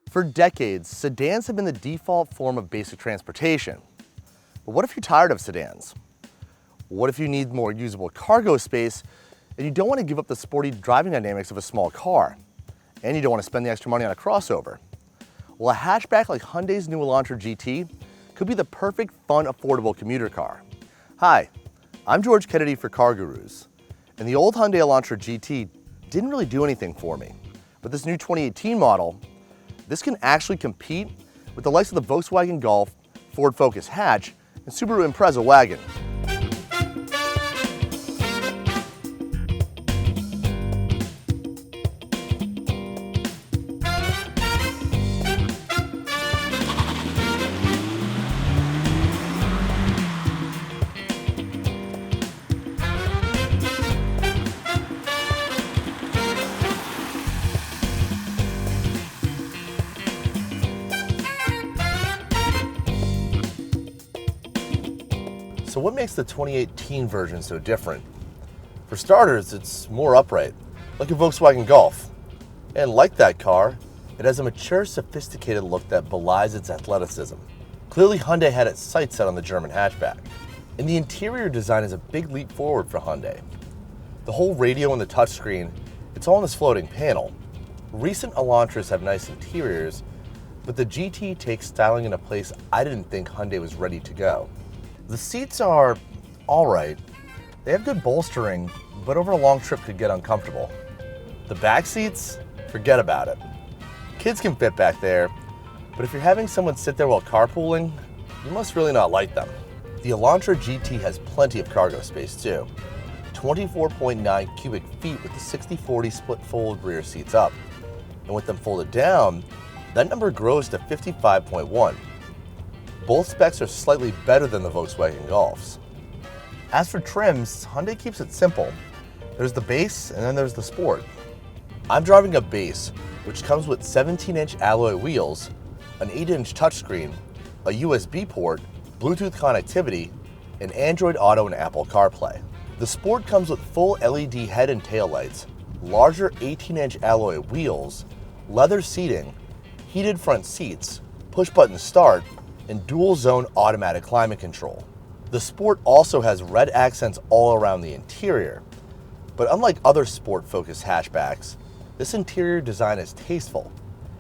For decades, sedans have been the default form of basic transportation. But what if you're tired of sedans? What if you need more usable cargo space and you don't want to give up the sporty driving dynamics of a small car? And you don't want to spend the extra money on a crossover? Well, a hatchback like Hyundai's new Elantra GT could be the perfect, fun, affordable commuter car. Hi, I'm George Kennedy for CarGurus, and the old Hyundai Elantra GT didn't really do anything for me. But this new 2018 model, this can actually compete with the likes of the Volkswagen Golf, Ford Focus hatch, and Subaru Impreza wagon. So what makes the 2018 version so different? For starters, it's more upright, like a Volkswagen Golf. And like that car, it has a mature, sophisticated look that belies its athleticism. Clearly, Hyundai had its sights set on the German hatchback. And the interior design is a big leap forward for Hyundai. The whole radio and the touchscreen, it's all in this floating panel. Recent Elantras have nice interiors, but the GT takes styling in a place I didn't think Hyundai was ready to go. The seats are all right. They have good bolstering, but over a long trip could get uncomfortable. The back seats, forget about it. Kids can fit back there, but if you're having someone sit there while carpooling, you must really not like them. The Elantra GT has plenty of cargo space too. 24.9 cubic feet with the 60/40 split fold rear seats up. And with them folded down, that number grows to 55.1. Both specs are slightly better than the Volkswagen Golfs. As for trims, Hyundai keeps it simple. There's the base and then there's the sport. I'm driving a base, which comes with 17-inch alloy wheels, an 8-inch touchscreen, a USB port, Bluetooth connectivity, and Android Auto and Apple CarPlay. The sport comes with full LED head and tail lights, larger 18-inch alloy wheels, leather seating, heated front seats, push-button start, and dual-zone automatic climate control. The Sport also has red accents all around the interior, but unlike other sport-focused hatchbacks, this interior design is tasteful.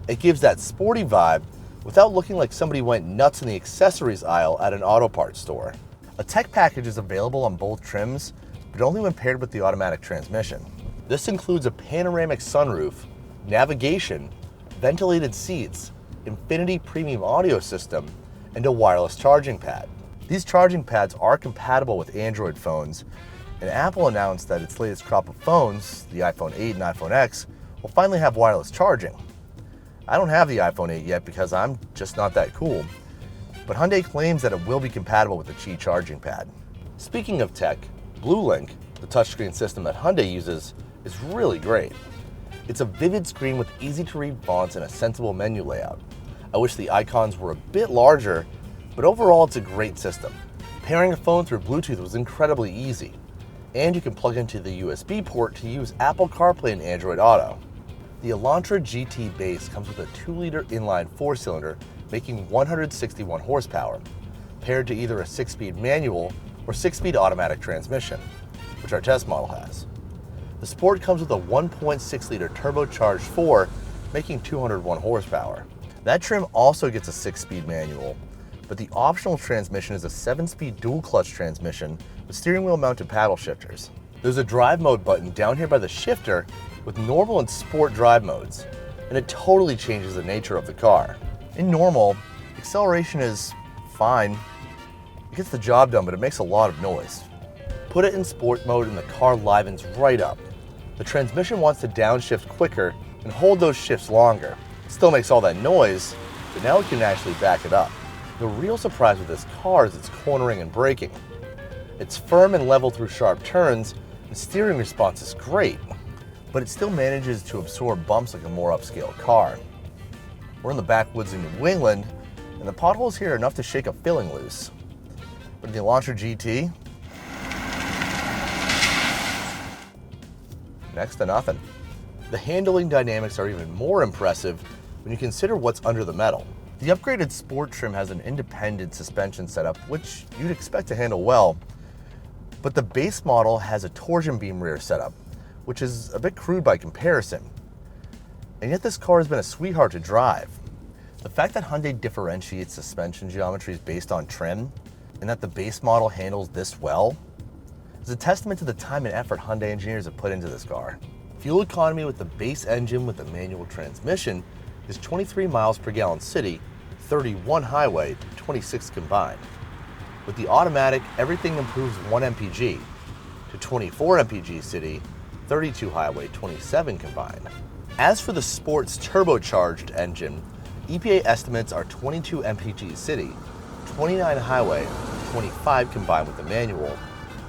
It gives that sporty vibe without looking like somebody went nuts in the accessories aisle at an auto parts store. A tech package is available on both trims, but only when paired with the automatic transmission. This includes a panoramic sunroof, navigation, ventilated seats, Infinity premium audio system, and a wireless charging pad. These charging pads are compatible with Android phones, and Apple announced that its latest crop of phones, the iPhone 8 and iPhone X, will finally have wireless charging. I don't have the iPhone 8 yet because I'm just not that cool, but Hyundai claims that it will be compatible with the Qi charging pad. Speaking of tech, BlueLink, the touchscreen system that Hyundai uses, is really great. It's a vivid screen with easy-to-read fonts and a sensible menu layout. I wish the icons were a bit larger, but overall it's a great system. Pairing a phone through Bluetooth was incredibly easy, and you can plug into the USB port to use Apple CarPlay and Android Auto. The Elantra GT base comes with a 2-liter inline 4-cylinder making 161 horsepower, paired to either a 6-speed manual or 6-speed automatic transmission, which our test model has. The Sport comes with a 1.6-liter turbocharged 4 making 201 horsepower. That trim also gets a 6-speed manual, but the optional transmission is a 7-speed dual-clutch transmission with steering wheel mounted paddle shifters. There's a drive mode button down here by the shifter with normal and sport drive modes, and it totally changes the nature of the car. In normal, acceleration is fine. It gets the job done, but it makes a lot of noise. Put it in sport mode and the car livens right up. The transmission wants to downshift quicker and hold those shifts longer. It still makes all that noise, but now it can actually back it up. The real surprise with this car is its cornering and braking. It's firm and level through sharp turns, and steering response is great, but it still manages to absorb bumps like a more upscale car. We're in the backwoods in New England, and the potholes here are enough to shake a filling loose. But in the Elantra GT, next to nothing. The handling dynamics are even more impressive when you consider what's under the metal. The upgraded Sport trim has an independent suspension setup, which you'd expect to handle well, but the base model has a torsion beam rear setup, which is a bit crude by comparison. And yet this car has been a sweetheart to drive. The fact that Hyundai differentiates suspension geometries based on trim, and that the base model handles this well, is a testament to the time and effort Hyundai engineers have put into this car. Fuel economy with the base engine with the manual transmission is 23 miles per gallon city, 31 highway, 26 combined. With the automatic, everything improves 1 mpg to 24 mpg city, 32 highway, 27 combined. As for the Sport's turbocharged engine, EPA estimates are 22 mpg city, 29 highway, 25 combined with the manual,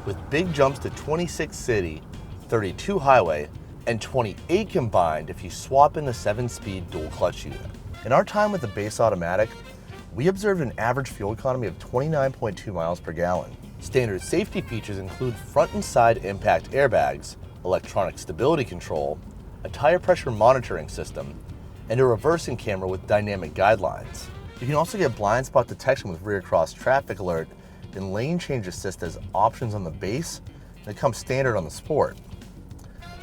with big jumps to 26 city, 32 highway, and 28 combined if you swap in the 7-speed dual clutch unit. In our time with the base automatic, we observed an average fuel economy of 29.2 miles per gallon. Standard safety features include front and side impact airbags, electronic stability control, a tire pressure monitoring system, and a reversing camera with dynamic guidelines. You can also get blind spot detection with rear cross traffic alert and lane change assist as options on the base, and it comes standard on the Sport.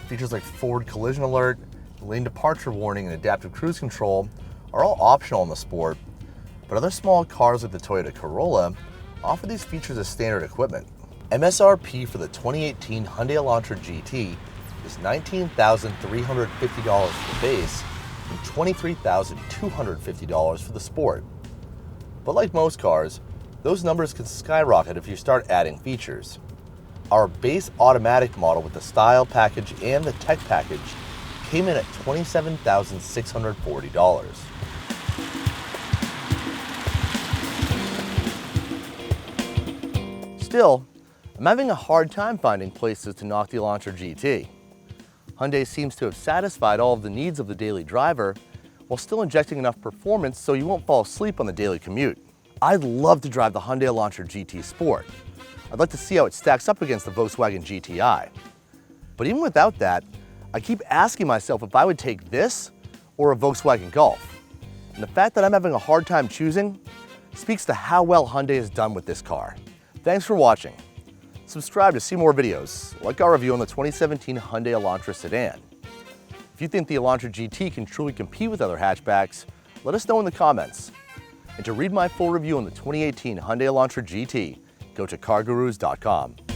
Features like forward collision alert, lane departure warning, and adaptive cruise control are all optional on the Sport, but other small cars like the Toyota Corolla offer these features as standard equipment. MSRP for the 2018 Hyundai Elantra GT is $19,350 for the base and $23,250 for the Sport. But like most cars, those numbers can skyrocket if you start adding features. Our base automatic model with the style package and the tech package came in at $27,640. Still, I'm having a hard time finding places to knock the Elantra GT. Hyundai seems to have satisfied all of the needs of the daily driver while still injecting enough performance so you won't fall asleep on the daily commute. I'd love to drive the Hyundai Elantra GT Sport. I'd like to see how it stacks up against the Volkswagen GTI. But even without that, I keep asking myself if I would take this or a Volkswagen Golf. And the fact that I'm having a hard time choosing speaks to how well Hyundai has done with this car. Thanks for watching. Subscribe to see more videos, like our review on the 2017 Hyundai Elantra sedan. If you think the Elantra GT can truly compete with other hatchbacks, let us know in the comments. And to read my full review on the 2018 Hyundai Elantra GT, go to CarGurus.com.